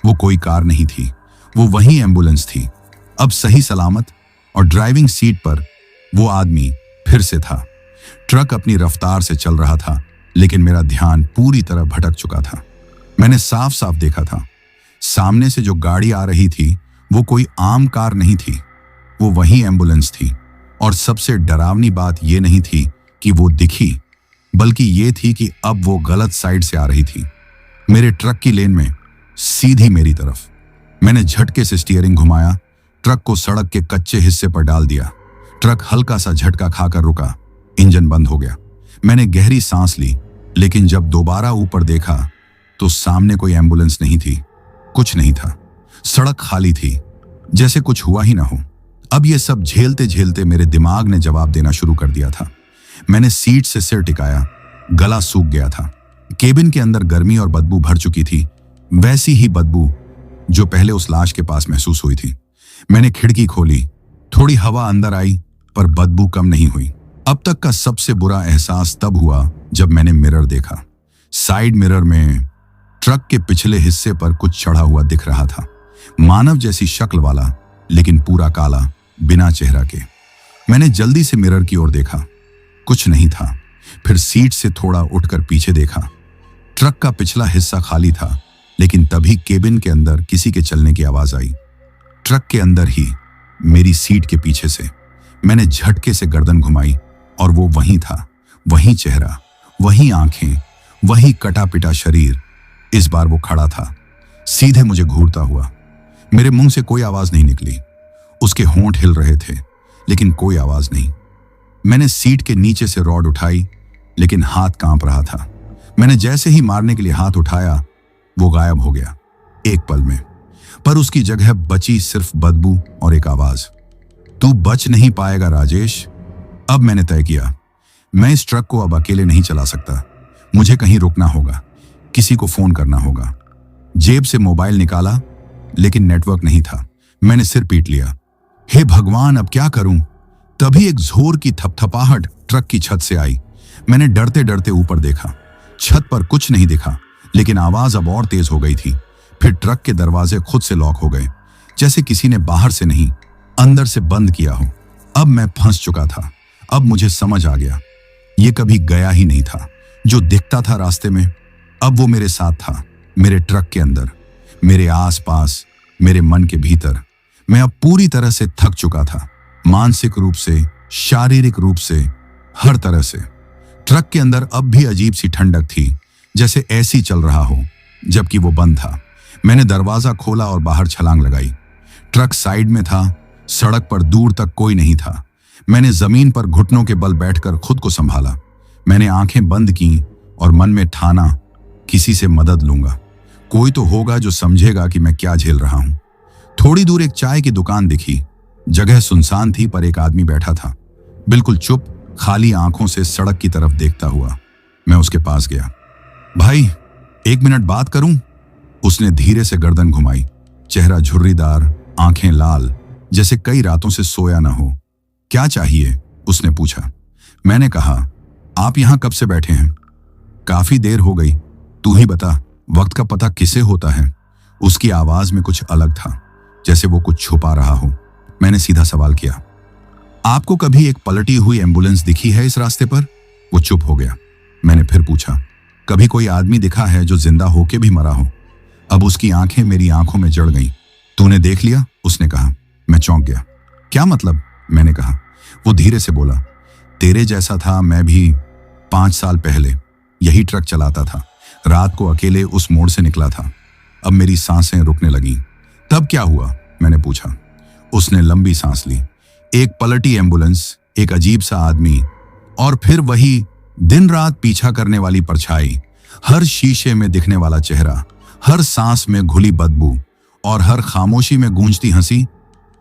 वो कोई कार नहीं थी, वो वही एम्बुलेंस थी। अब सही सलामत, और ड्राइविंग सीट पर वो आदमी फिर से था। ट्रक अपनी रफ्तार से चल रहा था, लेकिन मेरा ध्यान पूरी तरह भटक चुका था। मैंने साफ साफ देखा था, सामने से जो गाड़ी आ रही थी वो कोई आम कार नहीं थी, वो वही एम्बुलेंस थी। और सबसे डरावनी बात ये नहीं थी कि वो दिखी, बल्कि ये थी कि अब वो गलत साइड से आ रही थी, मेरे ट्रक की लेन में, सीधी मेरी तरफ। मैंने झटके से स्टीयरिंग घुमाया, ट्रक को सड़क के कच्चे हिस्से पर डाल दिया। ट्रक हल्का सा झटका खाकर रुका, इंजन बंद हो गया। मैंने गहरी सांस ली, लेकिन जब दोबारा ऊपर देखा तो सामने कोई एम्बुलेंस नहीं थी, कुछ नहीं था। सड़क खाली थी, जैसे कुछ हुआ ही ना हो। अब ये सब झेलते झेलते मेरे दिमाग ने जवाब देना शुरू कर दिया था। मैंने सीट से सिर टिकाया, गला सूख गया था। केबिन के अंदर गर्मी और बदबू भर चुकी थी, वैसी ही बदबू जो पहले उस लाश के पास महसूस हुई थी। मैंने खिड़की खोली, थोड़ी हवा अंदर आई, पर बदबू कम नहीं हुई। अब तक का सबसे बुरा एहसास तब हुआ जब मैंने मिरर देखा। साइड मिरर में ट्रक के पिछले हिस्से पर कुछ चढ़ा हुआ दिख रहा था, मानव जैसी शक्ल वाला, लेकिन पूरा काला, बिना चेहरा के। मैंने जल्दी से मिरर की ओर देखा, कुछ नहीं था। फिर सीट से थोड़ा उठकर पीछे देखा। ट्रक का पिछला हिस्सा खाली था, लेकिन तभी केबिन के अंदर किसी के चलने की आवाज आई। ट्रक के अंदर ही, मेरी सीट के पीछे से। मैंने झटके से गर्दन घुमाई और वो वहीं था, वहीं चेहरा, वहीं आंखें, वहीं कटा पिटा शरीर। इस बार वो खड़ा था, सीधे मुझे घूरता हुआ। मेरे मुंह से कोई आवाज नहीं निकली। उसके होंठ हिल रहे थे, लेकिन कोई आवाज नहीं। मैंने सीट के नीचे से रॉड उठाई, लेकिन हाथ कांप रहा था। मैंने जैसे ही मारने के लिए हाथ उठाया, वो गायब हो गया एक पल में। पर उसकी जगह बची सिर्फ बदबू और एक आवाज, तू बच नहीं पाएगा राजेश। अब मैंने तय किया, मैं इस ट्रक को अब अकेले नहीं चला सकता। मुझे कहीं रुकना होगा, किसी को फोन करना होगा। जेब से मोबाइल निकाला, लेकिन नेटवर्क नहीं था। मैंने सिर पीट लिया, हे भगवान, अब क्या करूं? तभी एक जोर की थपथपाहट ट्रक की छत से आई। मैंने डरते डरते ऊपर देखा। छत पर कुछ नहीं दिखा, लेकिन आवाज अब और तेज हो गई थी। फिर ट्रक के दरवाजे खुद से लॉक हो गए, जैसे किसी ने बाहर से नहीं, अंदर से बंद किया हो। अब मैं फंस चुका था। अब मुझे समझ आ गया, ये कभी गया ही नहीं था। जो दिखता था रास्ते में, अब वो मेरे साथ था, मेरे ट्रक के अंदर, मेरे आसपास, मेरे मन के भीतर। मैं अब पूरी तरह से थक चुका था, मानसिक रूप से, शारीरिक रूप से, हर तरह से। ट्रक के अंदर अब भी अजीब सी ठंडक थी, जैसे ऐसी चल रहा हो, जबकि वो बंद था। मैंने दरवाजा खोला और बाहर छलांग लगाई। ट्रक साइड में था, सड़क पर दूर तक कोई नहीं था। मैंने जमीन पर घुटनों के बल बैठकर खुद को संभाला। मैंने आंखें बंद की और मन में ठाना, किसी से मदद लूंगा। कोई तो होगा जो समझेगा कि मैं क्या झेल रहा हूं। थोड़ी दूर एक चाय की दुकान दिखी। जगह सुनसान थी, पर एक आदमी बैठा था, बिल्कुल चुप, खाली आंखों से सड़क की तरफ देखता हुआ। मैं उसके पास गया। भाई, 1 मिनट बात करूं? उसने धीरे से गर्दन घुमाई, चेहरा झुर्रीदार, आंखें लाल, जैसे कई रातों से सोया न हो। क्या चाहिए? उसने पूछा। मैंने कहा, आप यहां कब से बैठे हैं? काफी देर हो गई। तू ही बता, वक्त का पता किसे होता है? उसकी आवाज में कुछ अलग था, जैसे वो कुछ छुपा रहा हो। मैंने सीधा सवाल किया, आपको कभी एक पलटी हुई एम्बुलेंस दिखी है इस रास्ते पर? वो चुप हो गया। मैंने फिर पूछा, कभी कोई आदमी दिखा है जो जिंदा होके भी मरा हो? अब उसकी आंखें मेरी आंखों में जड़ गईं। तूने देख लिया? उसने कहा। मैं चौंक गया। क्या मतलब? मैंने कहा। वो धीरे से बोला, तेरे जैसा था मैं भी 5 साल पहले। यही ट्रक चलाता था, रात को अकेले उस मोड़ से निकला था। अब मेरी सांसें रुकने लगीं। तब क्या हुआ? मैंने पूछा। उसने लंबी सांस ली। एक पलटी एम्बुलेंस, एक अजीब सा आदमी, और फिर वही दिन रात पीछा करने वाली परछाई, हर शीशे में दिखने वाला चेहरा, हर सांस में घुली बदबू और हर खामोशी में गूंजती हंसी।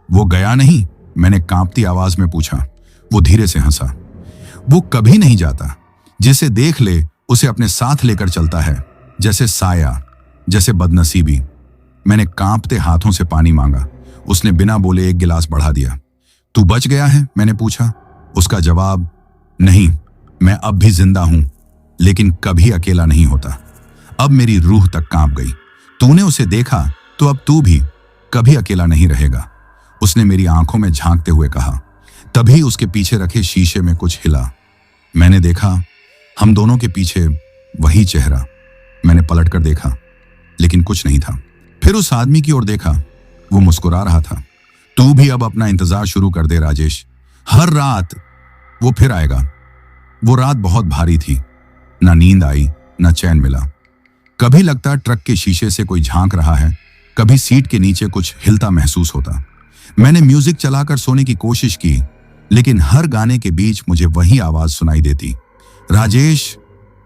वो गया नहीं? मैंने कांपती आवाज में पूछा। वो धीरे से हंसा। वो कभी नहीं जाता। जिसे देख ले उसे अपने साथ लेकर चलता है, जैसे साया, जैसे बदनसीबी। मैंने कांपते हाथों से पानी मांगा। उसने बिना बोले एक गिलास बढ़ा दिया। तू बच गया है? मैंने पूछा। उसका जवाब, नहीं, मैं अब भी जिंदा हूं, लेकिन कभी अकेला नहीं होता। अब मेरी रूह तक कांप गई। तूने उसे देखा तो अब तू भी कभी अकेला नहीं रहेगा, उसने मेरी आंखों में झांकते हुए कहा। तभी उसके पीछे रखे शीशे में कुछ हिला। मैंने देखा, हम दोनों के पीछे वही चेहरा। मैंने पलटकर देखा, लेकिन कुछ नहीं था। फिर उस आदमी की ओर देखा। वो मुस्कुरा रहा था। तू भी अब अपना इंतजार शुरू कर दे राजेश, हर रात वो फिर आएगा। वो रात बहुत भारी थी, ना नींद आई, ना चैन मिला। कभी लगता ट्रक के शीशे से कोई झांक रहा है, कभी सीट के नीचे कुछ हिलता महसूस होता। मैंने म्यूजिक चलाकर सोने की कोशिश की, लेकिन हर गाने के बीच मुझे वही आवाज सुनाई देती, राजेश।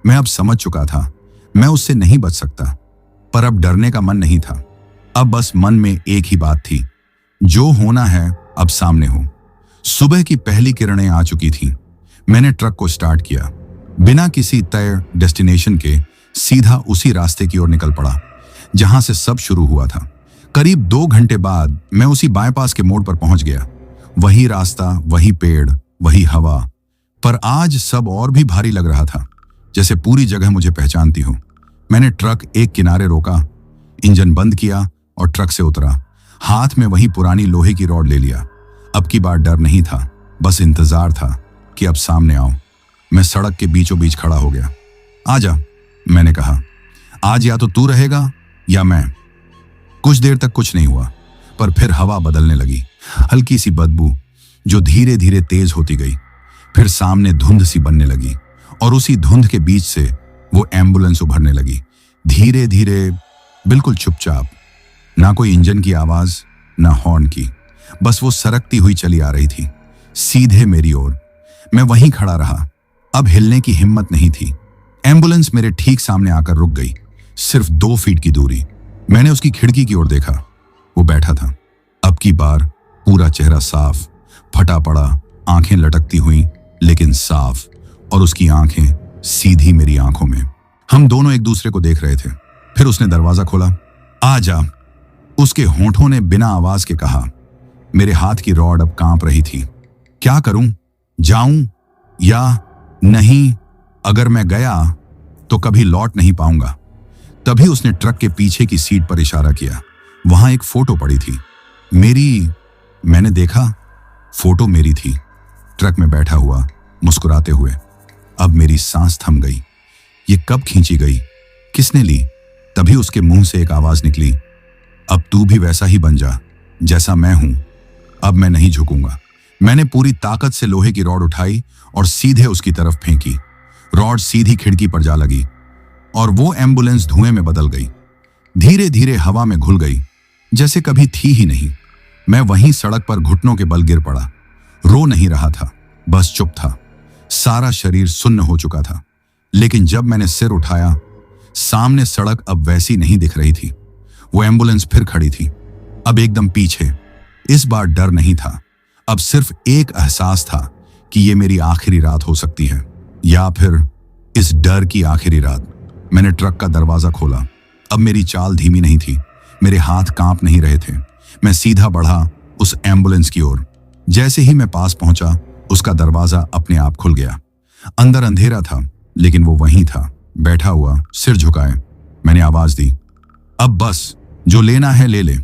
मैं अब समझ चुका था, मैं उससे नहीं बच सकता, पर अब डरने का मन नहीं था। अब बस मन में एक ही बात थी, जो होना है अब सामने हो। सुबह की पहली किरणें आ चुकी थीं। मैंने ट्रक को स्टार्ट किया। बिना किसी तय डेस्टिनेशन के सीधा उसी रास्ते की ओर निकल पड़ा जहां से सब शुरू हुआ था। करीब 2 घंटे बाद मैं उसी बाईपास के मोड़ पर पहुंच गया। वही रास्ता, वही पेड़, वही हवा, पर आज सब और भी भारी लग रहा था, जैसे पूरी जगह मुझे पहचानती हो। मैंने ट्रक एक किनारे रोका, इंजन बंद किया और ट्रक से उतरा। हाथ में वही पुरानी लोहे की रॉड ले लिया। अब की बार डर नहीं था, बस इंतजार था कि अब सामने आओ। मैं सड़क के बीचों बीच खड़ा हो गया। आजा, मैंने कहा। आज या तो तू रहेगा या मैं। कुछ देर तक कुछ नहीं हुआ, पर फिर हवा बदलने लगी। हल्की सी बदबू जो धीरे धीरे तेज होती गई। फिर सामने धुंध सी बनने लगी और उसी धुंध के बीच से वो एम्बुलेंस उभरने लगी, धीरे धीरे, बिल्कुल चुपचाप। ना कोई इंजन की आवाज, ना हॉर्न की, बस वो सरकती हुई चली आ रही थी, सीधे मेरी ओर। मैं वहीं खड़ा रहा। अब हिलने की हिम्मत नहीं थी। एम्बुलेंस मेरे ठीक सामने आकर रुक गई, सिर्फ 2 फीट की दूरी। मैंने उसकी खिड़की की ओर देखा। वो बैठा था। अब की बार पूरा चेहरा साफ, फटा पड़ा, आंखें लटकती हुई लेकिन साफ, और उसकी आंखें सीधी मेरी आंखों में। हम दोनों एक दूसरे को देख रहे थे। फिर उसने दरवाजा खोला। आ जा, उसके होंठों ने बिना आवाज के कहा। मेरे हाथ की रॉड अब कांप रही थी। क्या करूं? जाऊं या नहीं? अगर मैं गया तो कभी लौट नहीं पाऊंगा। तभी उसने ट्रक के पीछे की सीट पर इशारा किया। वहां एक फोटो पड़ी थी मेरी। मैंने देखा, फोटो मेरी थी, ट्रक में बैठा हुआ, मुस्कुराते हुए। अब मेरी सांस थम गई। ये कब खींची गई? किसने ली? तभी उसके मुंह से एक आवाज निकली। अब तू भी वैसा ही बन जा जैसा मैं हूं। अब मैं नहीं झुकूंगा। मैंने पूरी ताकत से लोहे की रॉड उठाई और सीधे उसकी तरफ फेंकी। रॉड सीधी खिड़की पर जा लगी और वो एम्बुलेंस धुएं में बदल गई। धीरे धीरे हवा में घुल गई, जैसे कभी थी ही नहीं। मैं वहीं सड़क पर घुटनों के बल गिर पड़ा। रो नहीं रहा था, बस चुप था। सारा शरीर सुन्न हो चुका था। लेकिन जब मैंने सिर उठाया, सामने सड़क अब वैसी नहीं दिख रही थी। वो एम्बुलेंस फिर खड़ी थी, अब एकदम पीछे। इस बार डर नहीं था, अब सिर्फ एक एहसास था कि ये मेरी आखिरी रात हो सकती है, या फिर इस डर की आखिरी रात। मैंने ट्रक का दरवाजा खोला। अब मेरी चाल धीमी नहीं थी, मेरे हाथ कांप नहीं रहे थे। मैं सीधा बढ़ा उस एम्बुलेंस की ओर। जैसे ही मैं पास पहुंचा, उसका दरवाजा अपने आप खुल गया। अंदर अंधेरा था, लेकिन वो वहीं था, बैठा हुआ, सिर झुकाए। मैंने आवाज दी, अब बस, जो लेना है ले ले,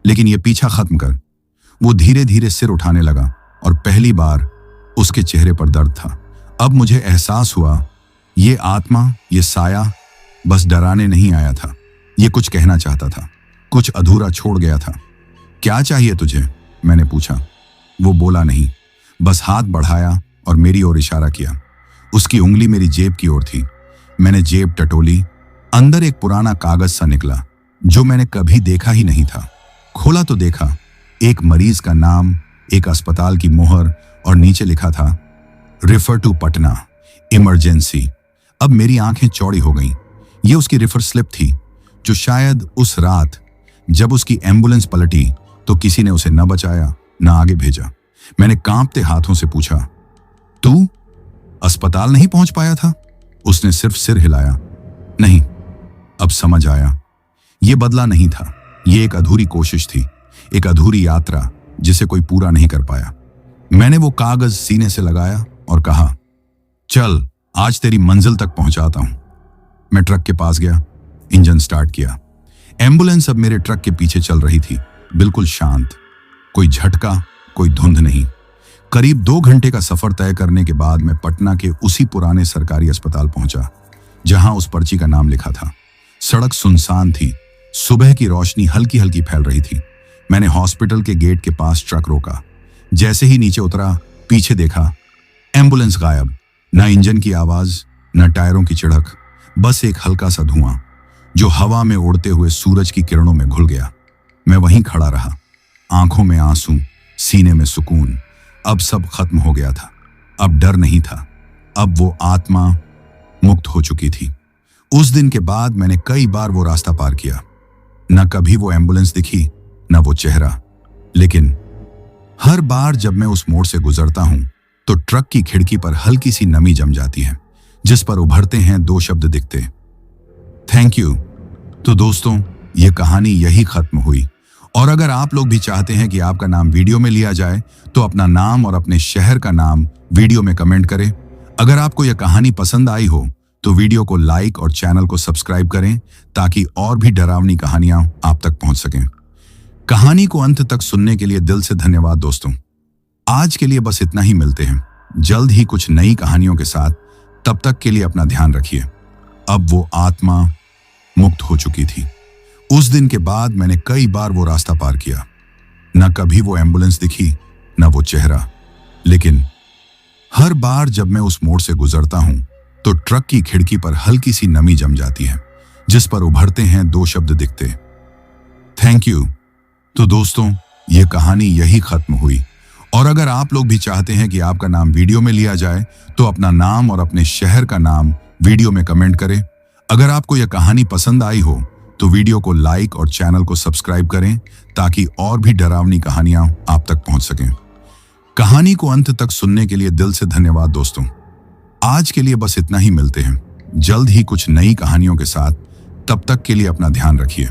लेकिन ये पीछा खत्म कर। वो धीरे धीरे सिर उठाने लगा और पहली बार उसके चेहरे पर दर्द था। अब मुझे एहसास हुआ, ये आत्मा, ये साया बस डराने नहीं आया था, ये कुछ कहना चाहता था, कुछ अधूरा छोड़ गया था। क्या चाहिए तुझे? मैंने पूछा। वो बोला नहीं, बस हाथ बढ़ाया और मेरी ओर इशारा किया। उसकी उंगली मेरी जेब की ओर थी। मैंने जेब टटोली। अंदर एक पुराना कागज सा निकला, जो मैंने कभी देखा ही नहीं था। खोला तो देखा, एक मरीज का नाम, एक अस्पताल की मोहर और नीचे लिखा था, रेफर टू पटना, इमरजेंसी। अब मेरी आंखें चौड़ी हो गईं। ये उसकी रेफर स्लिप थी, जो शायद उस रात जब उसकी एम्बुलेंस पलटी तो किसी ने उसे न बचाया, न आगे भेजा। मैंने कांपते हाथों से पूछा, तू अस्पताल नहीं पहुंच पाया था? उसने सिर्फ सिर हिलाया। नहीं। अब समझ आया, ये बदला नहीं था, ये एक अधूरी कोशिश थी, एक अधूरी यात्रा जिसे कोई पूरा नहीं कर पाया। मैंने वो कागज सीने से लगाया और कहा, चल आज तेरी मंजिल तक पहुंचाता हूं। मैं ट्रक के पास गया, इंजन स्टार्ट किया। एम्बुलेंस अब मेरे ट्रक के पीछे चल रही थी, बिल्कुल शांत। कोई झटका, कोई धुंध नहीं। करीब 2 घंटे का सफर तय करने के बाद मैं पटना के उसी पुराने सरकारी अस्पताल पहुंचा जहां उस पर्ची का नाम लिखा था। सड़क सुनसान थी, सुबह की रोशनी हल्की हल्की फैल रही थी। मैंने हॉस्पिटल के गेट के पास ट्रक रोका। जैसे ही नीचे उतरा, पीछे देखा, एम्बुलेंस गायब। न इंजन की आवाज, न टायरों की चिड़क, बस एक हल्का सा धुआं जो हवा में उड़ते हुए सूरज की किरणों में घुल गया। मैं वहीं खड़ा रहा, आंखों में आंसू, सीने में सुकून। अब सब खत्म हो गया था। अब डर नहीं था, अब वो आत्मा मुक्त हो चुकी थी। उस दिन के बाद मैंने कई बार वो रास्ता पार किया। न कभी वो एम्बुलेंस दिखी, न वो चेहरा, लेकिन हर बार जब मैं उस मोड़ से गुजरता हूं तो ट्रक की खिड़की पर हल्की सी नमी जम जाती है, जिस पर उभरते हैं दो शब्द दिखते, थैंक यू। तो दोस्तों, ये कहानी यही खत्म हुई। और अगर आप लोग भी चाहते हैं कि आपका नाम वीडियो में लिया जाए तो अपना नाम और अपने शहर का नाम वीडियो में कमेंट करें। अगर आपको यह कहानी पसंद आई हो तो वीडियो को लाइक और चैनल को सब्सक्राइब करें ताकि और भी डरावनी कहानियां आप तक पहुंच सकें। कहानी को अंत तक सुनने के लिए दिल से धन्यवाद दोस्तों। आज के लिए बस इतना ही, मिलते हैं जल्द ही कुछ नई कहानियों के साथ। तब तक के लिए अपना ध्यान रखिए। अब वो आत्मा मुक्त हो चुकी थी। उस दिन के बाद मैंने कई बार वो रास्ता पार किया। न कभी वो एम्बुलेंस दिखी, न वो चेहरा, लेकिन हर बार जब मैं उस मोड़ से गुजरता हूं तो ट्रक की खिड़की पर हल्की सी नमी जम जाती है, जिस पर उभरते हैं दो शब्द दिखते, थैंक यू। तो दोस्तों, ये कहानी यही खत्म हुई। और अगर आप लोग भी चाहते हैं कि आपका नाम वीडियो में लिया जाए तो अपना नाम और अपने शहर का नाम वीडियो में कमेंट करें। अगर आपको यह कहानी पसंद आई हो तो वीडियो को लाइक और चैनल को सब्सक्राइब करें ताकि और भी डरावनी कहानियां आप तक पहुंच सकें। कहानी को अंत तक सुनने के लिए दिल से धन्यवाद दोस्तों। आज के लिए बस इतना ही, मिलते हैं जल्द ही कुछ नई कहानियों के साथ। तब तक के लिए अपना ध्यान रखिए।